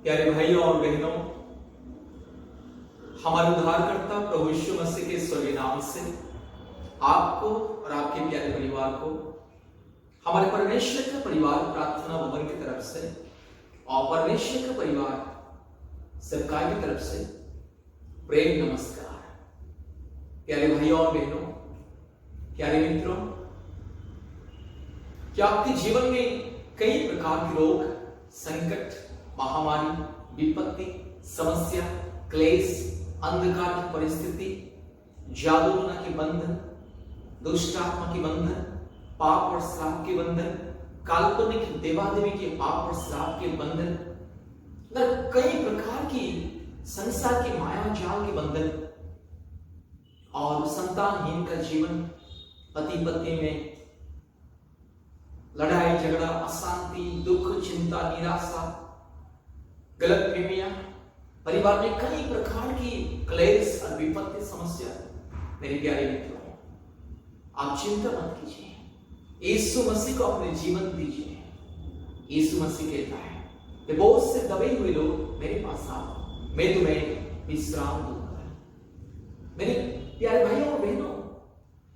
प्यारे भाइयों और बहनों, हमारे उद्धारकर्ता प्रभु यीशु मसीह के स्वर्गीय नाम से आपको और आपके प्यारे परिवार को हमारे परमेश्वर का परिवार प्रार्थना भवन की तरफ से और परमेश्वर का परिवार सरकार की तरफ से प्रेम नमस्कार। प्यारे भाइयों और बहनों, प्यारे मित्रों, क्या आपके जीवन में कई प्रकार के रोग, संकट, महामारी, विपत्ति, समस्या, क्लेश, अंधकार की परिस्थिति, जादू टोना के बंधन, दुष्ट आत्मा के बंधन, पाप और श्राप के बंधन, काल्पनिक देवादेवी के पाप और श्राप के बंधन, कई प्रकार की संसार के माया जाल के बंधन और संतानहीन का जीवन, पति पत्नी में लड़ाई झगड़ा, अशांति, दुख, चिंता, निराशा, गलत प्रेमियां, परिवार में कई प्रकार की क्लेश और विपत्ति समस्या। मेरे प्यारे मित्रों, आप चिंता मत कीजिए, यीशु मसीह को अपने जीवन दीजिए। यीशु मसीह कहता है कि बहुत से दबे हुए लोग मेरे पास आओ, मैं तुम्हें विश्राम दूंगा। मेरे प्यारे भाइयों और बहनों,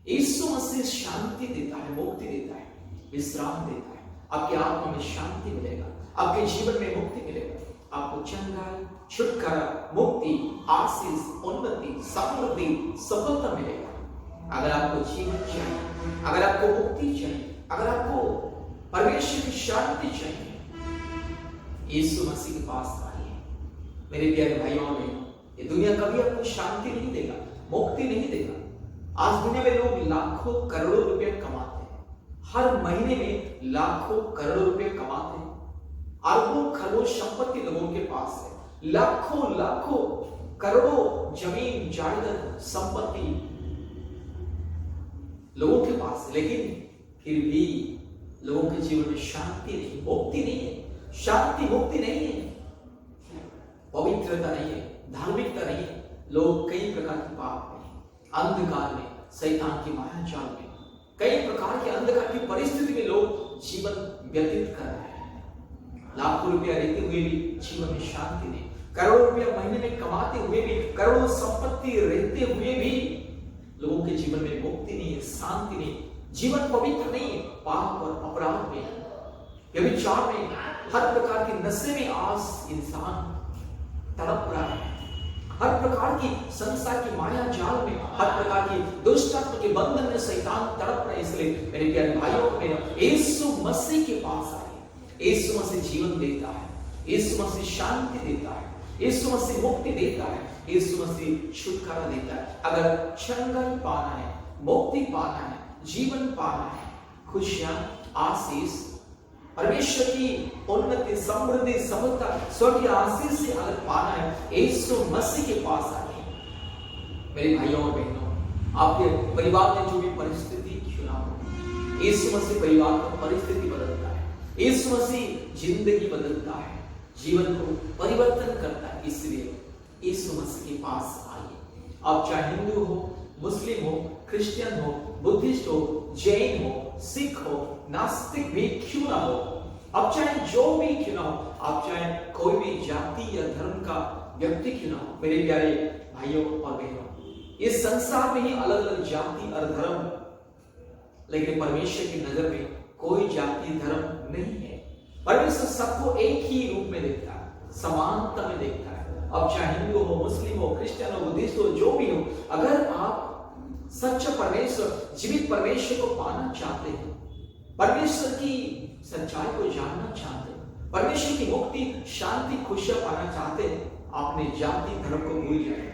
यीशु मसीह शांति देता है, मुक्ति देता है, विश्राम देता है। आपकी आत्मा में शांति मिलेगा, आपके जीवन में मुक्ति मिलेगा, आपको चंगाई, छुटकारा, मुक्ति, आशीष, उन्नति, समृद्धि, सफलता मिलेगा। अगर आपको जीवन चाहिए, अगर आपको मुक्ति चाहिए, अगर आपको परमेश्वर की शांति चाहिए, यीशु मसीह के पास आइए। मेरे प्यारे भाइयों और बहनों, ये दुनिया कभी आपको शांति नहीं देगा, मुक्ति नहीं देगा। आज दुनिया में लोग लाखों करोड़ों रुपए कमाते हैं, हर महीने में लाखों करोड़ों रुपए कमाते हैं, अरबों खरबों संपत्ति लोगों के पास है, लाखों लाखों करोड़ों जमीन जायदाद संपत्ति लोगों के पास है, लेकिन फिर भी लोगों के जीवन में शांति नहीं, मुक्ति नहीं है, शांति मुक्ति नहीं है, पवित्रता नहीं है, धार्मिकता नहीं है। लोग कई प्रकार के पाप में, अंधकार में, शैतान की माया जाल में, कई प्रकार के अंधकार की परिस्थिति में लोग जीवन व्यतीत कर रहे हैं। लाखों रुपया रहते हुए भी जीवन में शांति नहीं, करोड़ों रुपया महीने में कमाते हुए भी, करोड़ों संपत्ति रहते हुए भी लोगों के जीवन में मुक्ति नहीं है, शांति नहीं, जीवन पवित्र नहीं है। पाप और अपराध में, व्यभिचार में, हर प्रकार के नशे में आज इंसान तड़प रहा है, हर प्रकार की संसार की माया जाल में, हर प्रकार की दुष्ट आत्मा के बंधन में शैतान तड़प रहा है। इसलिए मेरे प्यारे भाइयों और बहनों, यीशु मसीह के पास आए। यीशु मसीह जीवन देता है, यीशु मसीह शांति देता है, यीशु मसीह मुक्ति देता है, यीशु मसीह छुटकारा देता है। अगर चंगाई पाना है, मुक्ति पाना है, जीवन पाना है, खुशियां, आशीष, परमेश्वर की उन्नति, समृद्धि, सफलता, स्वर्गीय आशीष से अगर पाना है, यीशु मसीह के पास आइए। मेरे भाइयों और बहनों, आपके परिवार में जो भी परिस्थिति क्यों ना हो, यीशु मसीह परिवार का परिस्थिति बदलता है, यीशु मसीह जिंदगी बदलता है, जीवन को परिवर्तन करता है। इसलिए यीशु मसीह के पास आइए। आप चाहे हिंदू हो, मुस्लिम हो, क्रिश्चियन हो, बुद्धिस्ट हो, जैन हो, सिख हो, नास्तिक भी क्यों ना हो, आप चाहे जो भी क्यों ना हो, आप चाहे कोई भी जाति या धर्म का व्यक्ति क्यों ना हो, मेरे प्यारे भाइयों और बहनों, इस संसार में ही अलग अलग जाति और धर्म, लेकिन परमेश्वर की नजर में कोई जाति धर्म नहीं है। परमेश्वर सबको एक ही रूप में देखता है, समानता में देखता है। अब चाहे हिंदू हो, मुस्लिम हो, क्रिश्चियन हो, बुद्धिस्ट हो, जो भी हो, अगर आप सच्चा परमेश्वर, जीवित परमेश्वर को पाना चाहते हैं, परमेश्वर की सच्चाई को जानना चाहते हैं, परमेश्वर की मुक्ति, शांति, खुशियां पाना चाहते हैं, अपने जाति धर्म को भूल जाए,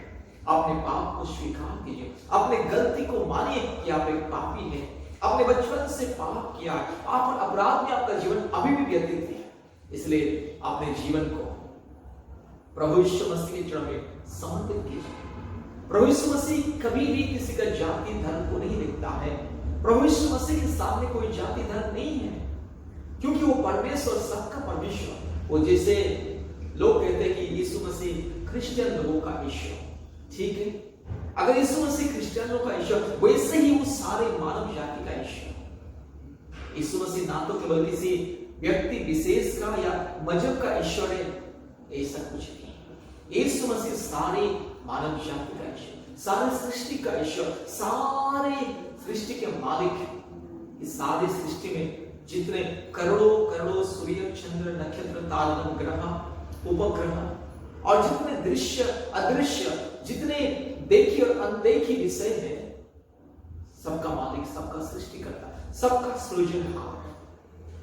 अपने पाप को स्वीकार कीजिए, अपने गलती को मानिए कि आप एक पापी हैं, आपने बचपन से पाप किया, आप अपराध में आपका जीवन अभी भी व्यतीत है। इसलिए अपने जीवन को प्रभु यीशु मसीह के चरणों में समर्पित कीजिए। प्रभु यीशु मसीह कभी भी किसी का जाति धर्म को नहीं देखता है। प्रभु यीशु मसीह के सामने कोई जाति धर्म नहीं है, क्योंकि वो परमेश्वर, सबका परमेश्वर। वो जैसे लोग कहते हैं कि यीशु मसीह क्रिश्चियन लोगों का ईश्वर, ठीक है, अगर यीशु मसीह क्रिश्चियनों का ईश्वर, वैसे ही वो सारे मानव जाति का ईश्वर। यीशु मसीह ना तो केवल किसी व्यक्ति विशेष का या मजहब का ईश्वर है, ऐसा कुछ नहीं। यीशु मसीह सारे मानव जाति का ईश्वर, सारी सृष्टि का ईश्वर, सारे सृष्टि के मालिक। इस सारी सृष्टि में जितने करोड़ों करोड़ों सूर्य चंद्र नक्षत्र तारे ग्रह उपग्रह और जितने दृश्य अदृश्य, जितने देखी और अनदेखी विषय है, सबका मालिक, सबका सृष्टि करता है, सबका सृजनहार,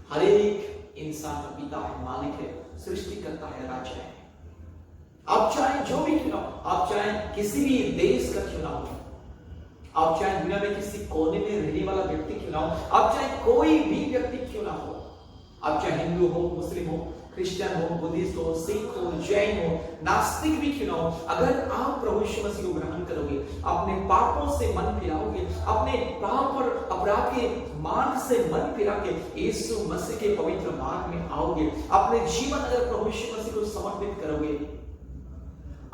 हर एक इंसान का पिता है, मालिक है, सृष्टि करता है, राजा है। आप चाहे जो भी क्यों ना हो, आप चाहे किसी भी देश का क्यों ना हो, आप चाहे दुनिया में किसी कोने में रहने वाला व्यक्ति क्यों ना हो, आप चाहे कोई भी व्यक्ति क्यों ना हो, आप चाहे हिंदू हो, मुस्लिम हो, क्रिश्चियन हो, बुद्धिस्ट हो, सिख हो, जैन हो, नास्तिक भी क्यों ना हो, अगर आप प्रभु यीशु मसीह को ग्रहण करोगे, अपने पापों से मन फिराओगे, अपने पाप और अपराध के मार्ग से मन फिरा के यीशु मसीह के पवित्र मार्ग में आओगे, अपने जीवन अगर प्रभु यीशु मसीह को समर्पित करोगे,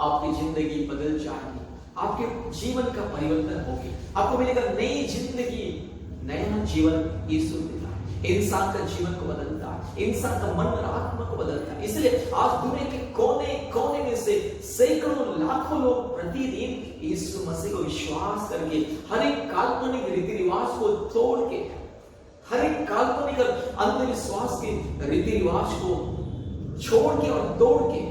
आपकी जिंदगी बदल जाएगी, आपके जीवन का परिवर्तन होगी, आपको मिलेगा नई जिंदगी, नया जीवन। यीशु देता है, इंसान का जीवन को बदलता है, इंसान का मन और आत्मा को बदलता है। इसलिए आज दुनिया के कोने कोने में से सैकड़ों लाखों लोग प्रतिदिन यीशु मसीह को विश्वास करके हर एक काल्पनिक रीति रिवाज को तोड़ के, हर एक काल्पनिक अंधविश्वास के रीति रिवाज को छोड़ के और तोड़ के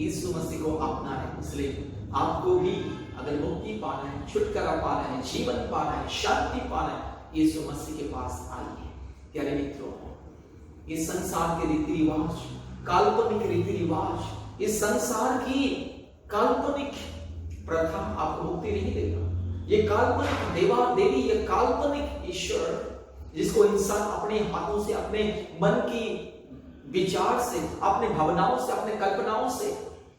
यीशु मसीह को अपना है। इसलिए आपको भी अगर मुक्ति पाना है, छुटकारा पाना है, जीवन पाना है, शांति पाना है, यीशु मसीह के पास आइए। प्यारे मित्रों, इस संसार के रीति रिवाज, काल्पनिक रीति रिवाज, इस संसार की काल्पनिक प्रथा आपको मुक्ति नहीं देगा। ये काल्पनिक देवा देवी, ये काल्पनिक ईश्वर जिसको इंसान अपने हाथों से, अपने मन की विचार से, अपने भावनाओं से, अपने कल्पनाओं से,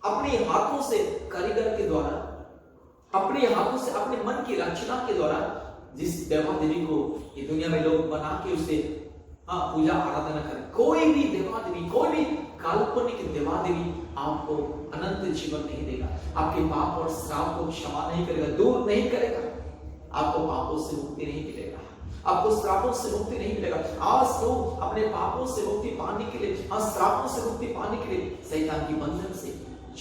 अपने हाथों से, कारीगर के द्वारा, अपने हाथों से, अपने मन की रचना के द्वारा जिस देवा देवी को ये दुनिया में लोग बना के उसे पूजा आराधना करें, कोई भी देवा देवी, कोई भी काल्पनिक देवा देवी आपको अनंत जीवन नहीं देगा, आपके पाप और श्राप को क्षमा नहीं करेगा, दूर नहीं करेगा, आपको पापों से मुक्ति नहीं मिलेगा, आपको श्रापों से मुक्ति नहीं मिलेगा। आज लोग अपने पापों से मुक्ति पाने के लिए, श्रापों से मुक्ति पाने के लिए शैतान की बंधन से,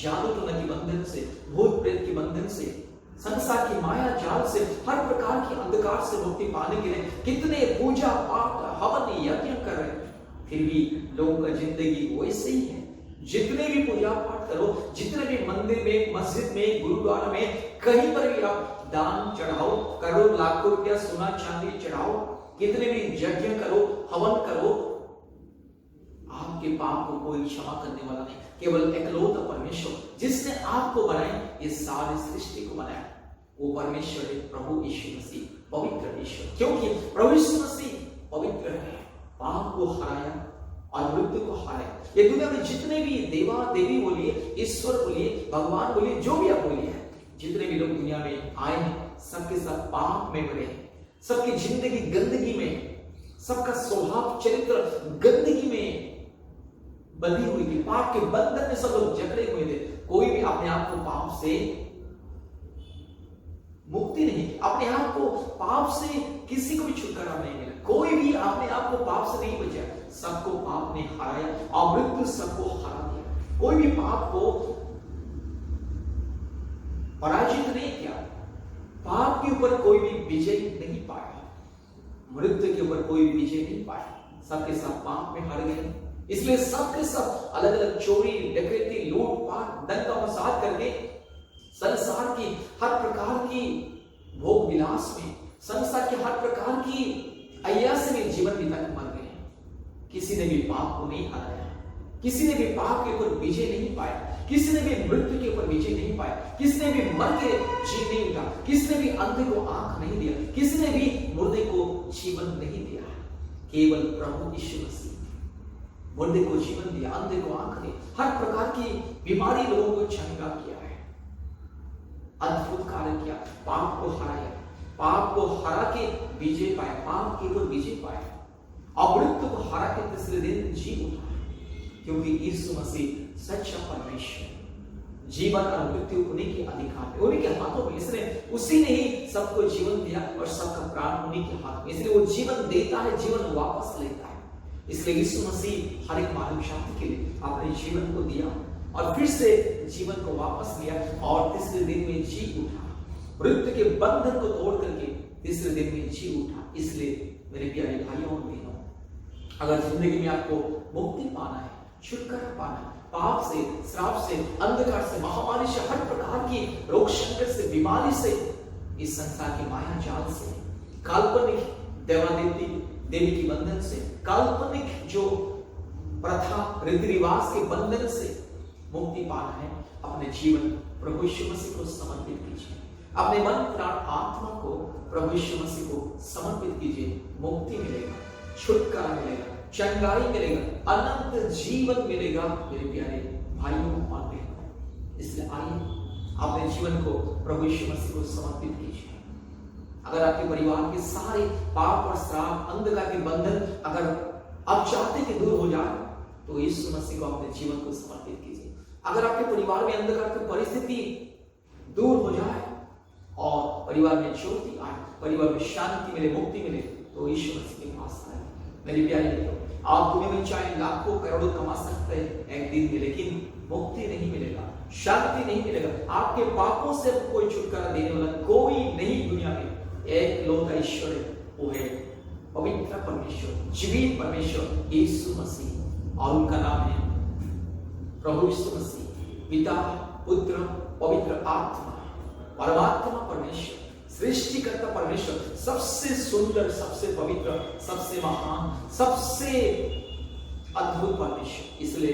जादू टोना की बंधन से, भूत प्रेत की बंधन से, संसार की माया जाल से, हर प्रकार की अंधकार से मुक्ति पाने के लिए कितने पूजा पाठ हवन यज्ञ कर रहे हैं, फिर भी लोगों का जिंदगी वैसे ही है। जितने भी पूजा पाठ करो, जितने भी मंदिर में, मस्जिद में, गुरुद्वारा में, कहीं पर भी आप दान चढ़ाओ, करोड़ लाखों रुपया सोना चांदी चढ़ाओ, कितने भी यज्ञ करो, हवन करो, आपके पाप को कोई क्षमा करने वाला नहीं। केवल एकलौता परमेश्वर जिसने आपको बनाया, ये सारी सृष्टि को बनाया, वो परमेश्वर है, प्रभु यीशु मसीह, पवित्र ईश्वर। क्योंकि प्रभु यीशु मसीह पवित्र है, पाप को हराया और मृत्यु को हराया। ये दुनिया में जितने भी देवा देवी बोलिए, ईश्वर बोलिए, भगवान बोलिए, जो भी आप बोलिए, जितने भी लोग दुनिया में आए हैं, सबके सब पाप में भरे हैं, सबकी जिंदगी गंदगी में, सबका स्वभाव चरित्र गंदगी में बंधी हुई थी, पाप के बंधन में सब लोग जकड़े हुए थे। कोई भी अपने आप को पाप से मुक्ति नहीं, अपने आप को पाप से किसी को भी छुटकारा नहीं मिला, कोई भी अपने आप को पाप से नहीं बचा, सबको पाप ने हराया और मृत्यु सबको हरा दिया। कोई भी पाप को पराजित नहीं किया, पाप के ऊपर कोई भी विजय नहीं पाया, मृत्यु के ऊपर कोई भी विजय नहीं पाया, सबके सब पाप में हार गए। इसलिए सबके सब अलग अलग चोरी, डकैती, लूटपाट, दंगा फसाद करके संसार की हर प्रकार की भोग विलास में, संसार के हर प्रकार की अय्यासी में जीवन बिता के मर गए। किसी ने भी पाप को नहीं हराया, किसी ने भी पाप के ऊपर विजय नहीं पाया, किसी ने भी मृत्यु के ऊपर विजय नहीं पाया, किसी ने भी मर के जी नहीं उठा, किसी ने भी अंधे को आंख नहीं दिया, किसी ने भी मुर्दे को जीवन नहीं दिया। केवल प्रभु यीशु मसीह मुर्दे को जीवन दिया, अंधे को आंख दी, हर प्रकार की बीमारी लोगों को चंगा किया है, अद्भुत कार्य किया, पाप को हराया, पाप को हरा के विजय पाया, पाप के ऊपर विजय पाया और मृत्यु को हरा के तीसरे दिन जी उठा। क्योंकि यीशु मसीह सच्चा परमेश्वर, जीवन और मृत्यु उन्हीं के अधिकार में, उन्हीं के हाथों में, इसलिए उसी ने ही सबको जीवन दिया और सबका प्राण उन्हीं के हाथ में, इसलिए वो जीवन देता है, जीवन वापस लेता है। इसलिए यीशु मसीह हर एक मानव जाति के लिए अपने जीवन को दिया और फिर से जीवन को वापस लिया और तीसरे दिन में जी उठा। मृत्यु के बंधन को तोड़ करके तीसरे दिन में जी उठा। इसलिए मेरे प्यारे भाइयों और बहनों, अगर जिंदगी में आपको मुक्ति पाना है, छुटकारा पाना है, पाप से, श्राप से, अंधकार से, महामारी से, हर प्रकार की रोग संकट से, बीमारी से, इस संसार की माया जाल से, काल्पनिक देवादेवी देवी के बंधन से, काल्पनिक जो प्रथा रीति रिवाज के बंधन से मुक्ति पाना है, अपने जीवन प्रभु यीशु मसीह को समर्पित कीजिए। अपने मन, प्राण, आत्मा को प्रभु यीशु मसीह को समर्पित कीजिए। मुक्ति मिलेगा, छुटकारा मिलेगा, चंगाई मिलेगा, अनंत जीवन मिलेगा मेरे प्यारे भाइयों और बहनों। इसलिए आइए अपने जीवन को प्रभु यीशु मसीह को समर्पित कीजिए। अगर आपके परिवार के सारे पाप और श्राप, अंधकार के बंधन अगर आप चाहते कि दूर हो जाए, तो यीशु मसीह को अपने जीवन को समर्पित कीजिए। अगर आपके परिवार में अंधकार की परिस्थिति दूर हो जाए और परिवार में ज्योति आए, परिवार में शांति मिले, मुक्ति मिले, तो यीशु मसीह के पास आए। मेरे प्यारे मित्रों, आप दुनिया में चाहे लाखों करोड़ों कमा सकते हैं एक दिन में, लेकिन मुक्ति नहीं मिलेगा, शांति नहीं मिलेगा। आपके पापों से कोई छुटकारा देने वाला कोई नहीं दुनिया में। एक लौता ईश्वर है, वो है पवित्र परमेश्वर, जीवित परमेश्वर यीशु मसीह, और उनका नाम है प्रभु यीशु मसीह। पिता, पुत्र, पवित्र आत्मा, परमात्मा परमेश्वर, सृष्टिकर्ता परमेश्वर, सबसे सुंदर, सबसे पवित्र, सबसे महान, सबसे अद्भुत परमेश्वर। इसलिए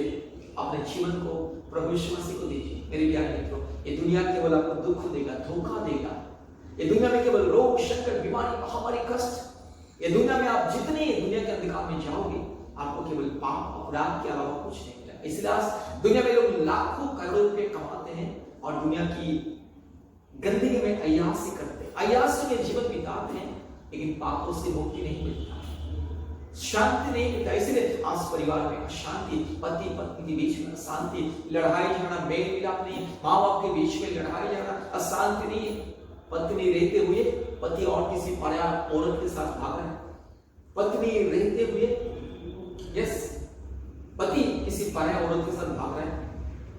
अपने जीवन को प्रभु यीशु मसीह को दीजिए। मेरे प्यारे मित्रों, ये दुनिया केवल आपको दुख देगा, धोखा देगा। ये दुनिया में केवल रोग, संकट, बीमारी, महामारी, कष्ट। ये दुनिया में आप जितने दुनिया के अंधकार में जाओगे, आपको केवल पाप, अपराध के अलावा कुछ नहीं मिलेगा। इसलिए आज दुनिया में लोग लाखों करोड़ों रुपए कमाते हैं और दुनिया की गंदगी में अय्यासी करते हैं, अय्यासी में जीवन बिताते हैं, लेकिन पापों से मुक्ति नहीं मिलता, शांति नहीं मिलता। इसलिए आज परिवार में अशांति, पति पत्नी के बीच में अशांति, लड़ाई झगड़ा, मेल मिलाप नहीं, माँ बाप के बीच में लड़ाई झगड़ा, अशांति नहीं है। पत्नी रहते हुए पति और किसी पराया औरत के साथ भाग रहा है, पत्नी रहते हुए पति किसी पराया औरत के साथ भाग रहा है,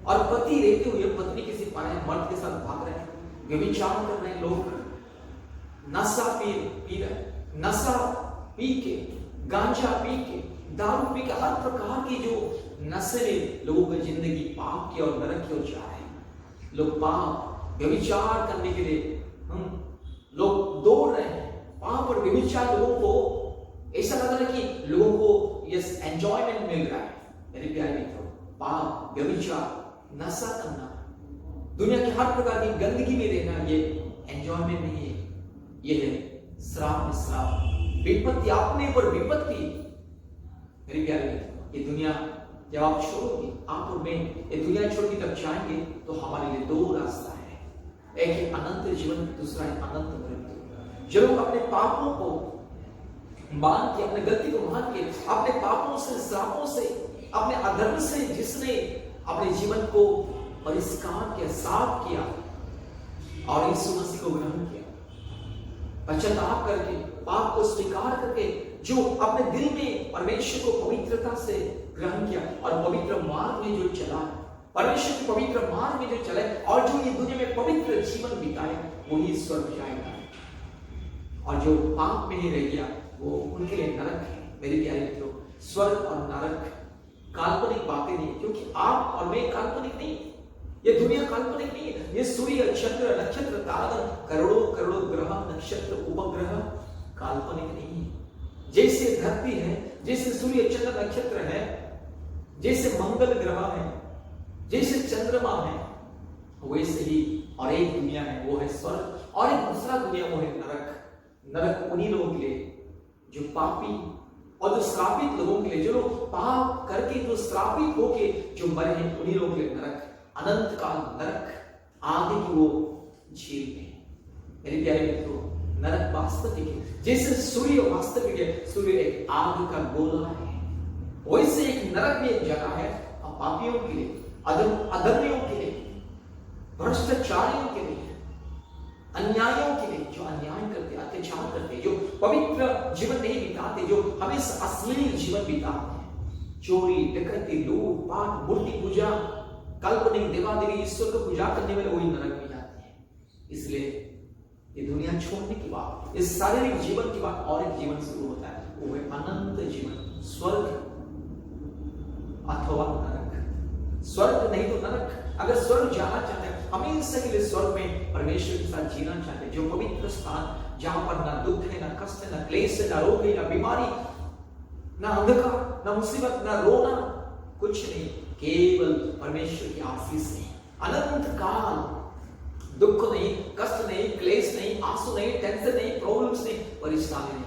और पति रहते हुए पत्नी किसी पराया मर्द के साथ भाग रहे हैं, व्यभिचार कर रहे हैं लोग, नशा पी रहे, नशा पी के, गांजा पी के, दारू पी के, हर प्रकार की जो नशे में लोगों की जिंदगी पाप की और नरक की ओर जा रहे हैं। लोग पाप, व्यभिचार करने के लिए लोग दौड़ रहे हैं। पाप और व्यभिचार लोगों को ऐसा लग रहा है कि लोगों को एंजॉयमेंट मिल रहा है। मेरे प्यारे मित्रों, पाप, व्यभिचार, नशा करना, दुनिया की हर प्रकार की गंदगी में रहना, ये एंजॉयमेंट नहीं है, ये है श्राप में श्राप, विपत्ति अपने ऊपर विपत्ति। मेरे प्यारे मित्रों, ये दुनिया जब आप छोड़ोगे, आप और मैं ये दुनिया छोड़ के तब जाएंगे, तो हमारे लिए दो रास्ता है, एक है अनंत जीवन, दूसरा है अनंत मृत्यु। जो लोग अपने पापों को मान के, अपने गलती को मान के, अपने पापों से, श्रापों से, अपने अधर्म से, जिसने अपने जीवन को परिष्कार किया, साफ किया और यीशु मसीह को ग्रहण किया, पश्चाताप करके, पाप को स्वीकार करके, जो अपने दिल में परमेश्वर को पवित्रता से ग्रहण किया और पवित्र मार्ग में जो चला, परमेश्वर के पवित्र मार्ग में जो चले और जो ये दुनिया में पवित्र जीवन बिताए, वही स्वर्ग जाएगा। और जो पाप में ही रह गया, वो उनके लिए नरक है। मेरे प्यारे मित्रों, स्वर्ग और नरक काल्पनिक बातें नहीं, क्योंकि आप और मैं काल्पनिक नहीं, ये दुनिया काल्पनिक नहीं है। ये सूर्य, चंद्र, नक्षत्र, तारा, करोड़ों करोड़ों ग्रह, नक्षत्र, उपग्रह काल्पनिक नहीं है। जैसे धरती है, जैसे सूर्य, चंद्र, नक्षत्र है, जैसे मंगल ग्रह है, जैसे चंद्रमा है, वैसे ही और एक दुनिया है, वो है स्वर्ग, और एक दूसरा दुनिया वो है नरक। नरक उन्हीं लोगों के लिए जो पापी और जो श्रापित लोगों के लिए, जो लोग पाप करके, जो श्रापित होके जो मरे हैं, उन्हीं लोगों के लिए नरक, अनंत काल नरक, आगे की वो झील में। मेरे प्यारे मित्रों, नरक वास्तविक है, जैसे सूर्य वास्तविक है, सूर्य एक आग का गोला है, वैसे एक नरक भी एक जगह है पापियों के लिए, अधर्मियों के लिए, भ्रष्टाचारियों के लिए, अन्यायों के लिए, जो अन्याय करते, अत्याचार करते, जो पवित्र जीवन नहीं बिताते, जो हमेशा अश्लील जीवन बिताते हैं, चोरी, डकैती, लूट पाट, मूर्ति पूजा, काल्पनिक देवादेवी ईश्वर को पूजा करने वाले वही नरक में जाते हैं। इसलिए ये दुनिया छोड़ने की बात, इस शारीरिक जीवन की बात, और एक जीवन शुरू होता है, वो है अनंत जीवन, स्वर्ग अथवा नरक। स्वर्ग नहीं तो नरक। अगर स्वर्ग जाना चाहते हैं, हमेशा के लिए स्वर्ग में परमेश्वर के साथ जीना चाहते हैं, जो पवित्र स्थान जहां पर ना दुख है, ना कष्ट है, ना क्लेश है, ना रोग है, ना बीमारी, ना अंधकार, ना मुसीबत, ना रोना, कुछ नहीं, केवल परमेश्वर की आशीष है। अनंत काल दुख नहीं, कष्ट नहीं, क्लेश नहीं, आंसू नहीं, टेंशन नहीं, प्रॉब्लम्स नहीं, परेशानी नहीं,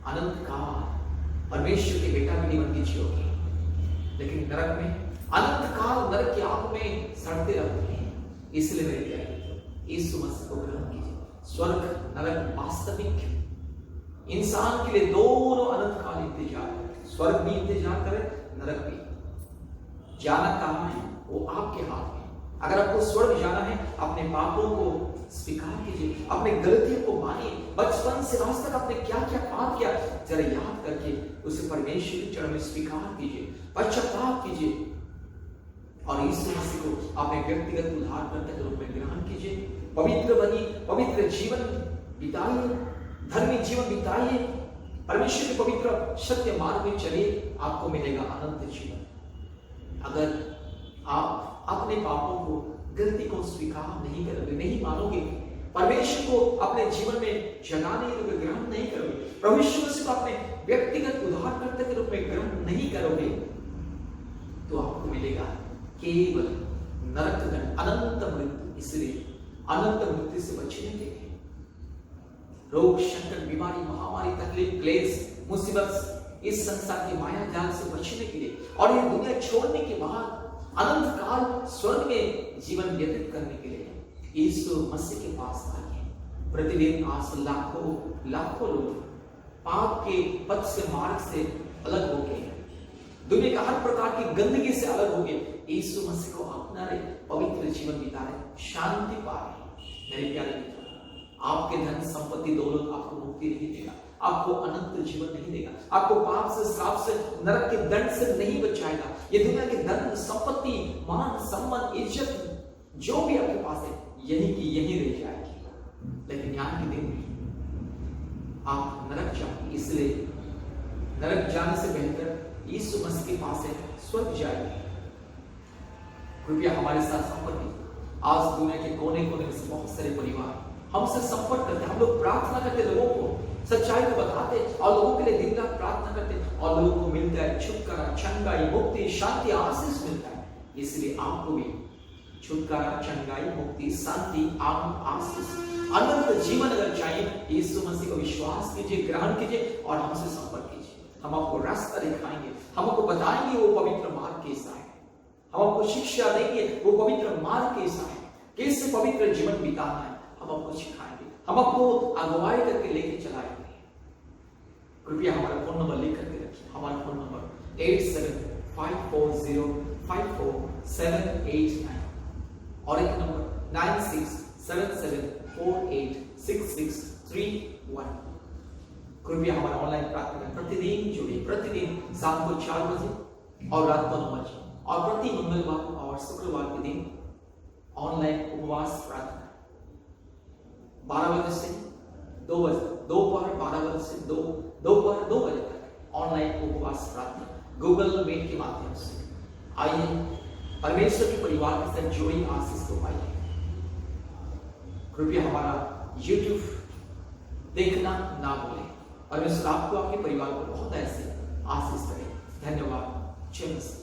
अनंत काल परमेश्वर के बेटा बेटी बन के जियोगे। लेकिन नरक में अनंत काल नरक की आग में सड़ते रहोगे। इसलिए मेरे प्यारे यीशु मसीह को ग्रहण कीजिए। स्वर्ग नरक वास्तविक इंसान के लिए दोनों अनंत काल इंतजार है। स्वर्ग भी इंतजार करे, नरक भी। जाना कहां है वो आपके हाथ में। अगर आपको स्वर्ग जाना है, अपने पापों को स्वीकार कीजिए, अपने गलतियों को मानिए। बचपन से आज तक आपने क्या क्या पाप किया, जरा याद करके उसे परमेश्वर के चरण में स्वीकार कीजिए, पश्चाताप कीजिए और यीशु मसीह को अपने व्यक्तिगत उद्धारकर्ता के रूप में ग्रहण कीजिए। पवित्र बनिए, पवित्र जीवन बिताइए, धर्मी जीवन बिताइए, परमेश्वर के पवित्र सत्य मार्ग में चलिए, आपको मिलेगा अनंत जीवन। अगर आप अपने पापों को, गलती को स्वीकार नहीं करोगे, नहीं मानोगे, परमेश्वर को अपने जीवन में जगा नहीं करोगे, ग्रहण नहीं करोगे, परमेश्वर से अपने व्यक्तिगत उद्धारकर्ता के रूप में ग्रहण नहीं करोगे, तो आपको मिलेगा केवल नरक दंड, अनंत मृत्यु। इसलिए अनंत मृत्यु से बचने के लिए रोग, संकट, बीमारी, महामारी, तकलीफ, क्लेश, मुसीबत, इस संसार की माया जाल से बचने के लिए और ये दुनिया छोड़ने के बाद अनंत काल स्वर्ग में जीवन व्यतीत करने के लिए यीशु मसीह के पास आइए। प्रतिदिन आज लाखों लोग पाप के पथ से, मार्ग से अलग हो गए, दुनिया का हर प्रकार की गंदगी से अलग हो गए, यीशु मसीह को अपना रहे, पवित्र जीवन बिता रहे, शांति पा रहे। मेरे प्यारे मित्र, आपके धन संपत्ति दौलत आपको मुक्ति नहीं देगा, आपको अनंत जीवन नहीं देगा, आपको पाप से, श्राप से, नरक के दंड से नहीं बचाएगा। ये दुनिया के धन संपत्ति, मान सम्मान, इज्जत जो भी आपके पास है, यही की यही रह जाएगी। लेकिन न्याय के दिन में आप नरक जाओगे। इसलिए नरक जाने से बेहतर यीशु मसीह के पास है, स्वर्ग जाएंगे। कृपया हमारे साथ संपर्क कीजिए। आज दुनिया के कोने कोने में से बहुत सारे परिवार हमसे संपर्क करते हैं, हम लोग प्रार्थना करते, लोगों को सच्चाई को बताते और लोगों के लिए दिन रात प्रार्थना करते और लोगों को मिलता है छुटकारा, चंगाई, मुक्ति, शांति, आशीष मिलता है। इसलिए आपको भी छुटकारा, चंगाई, मुक्ति, शांति, आशीष, अनंत जीवन अगर चाहिए, यीशु मसीह को विश्वास कीजिए, ग्रहण कीजिए और हमसे संपर्क कीजिए। हम आपको रास्ता दिखाएंगे, हम आपको बताएंगे वो पवित्र मार्ग कैसा है, हम आपको शिक्षा देंगे वो पवित्र मार्ग कैसा है, कैसे पवित्र जीवन बिताना है, हम आपको सिखाएंगे, हम आपको अगुवाई करके लेके चलाएंगे। कृपया हमारा फोन नंबर लिख करके रखिए। हमारा फोन नंबर 8754054789 और एक नंबर 9677486631। कृपया हमारा ऑनलाइन प्रार्थना प्रतिदिन जुड़िए, प्रतिदिन शाम को 4 बजे और रात को 9 बजे और प्रति मंगलवार और शुक्रवार के दिन ऑनलाइन उपवास प्रार्थना 12 बजे से 2 बजे, दोपहर 12 बजे से दोपहर 2 बजे तक ऑनलाइन उपवास प्रार्थना गूगल मीट के माध्यम से। आइए परमेश्वर के परिवार के साथ जुड़ी आशीष को पाइए। कृपया हमारा YouTube देखना ना भूलें। परमेश्वर आपको, आपके परिवार को बहुत ऐसे आशीष करें। धन्यवाद। जय मसीह।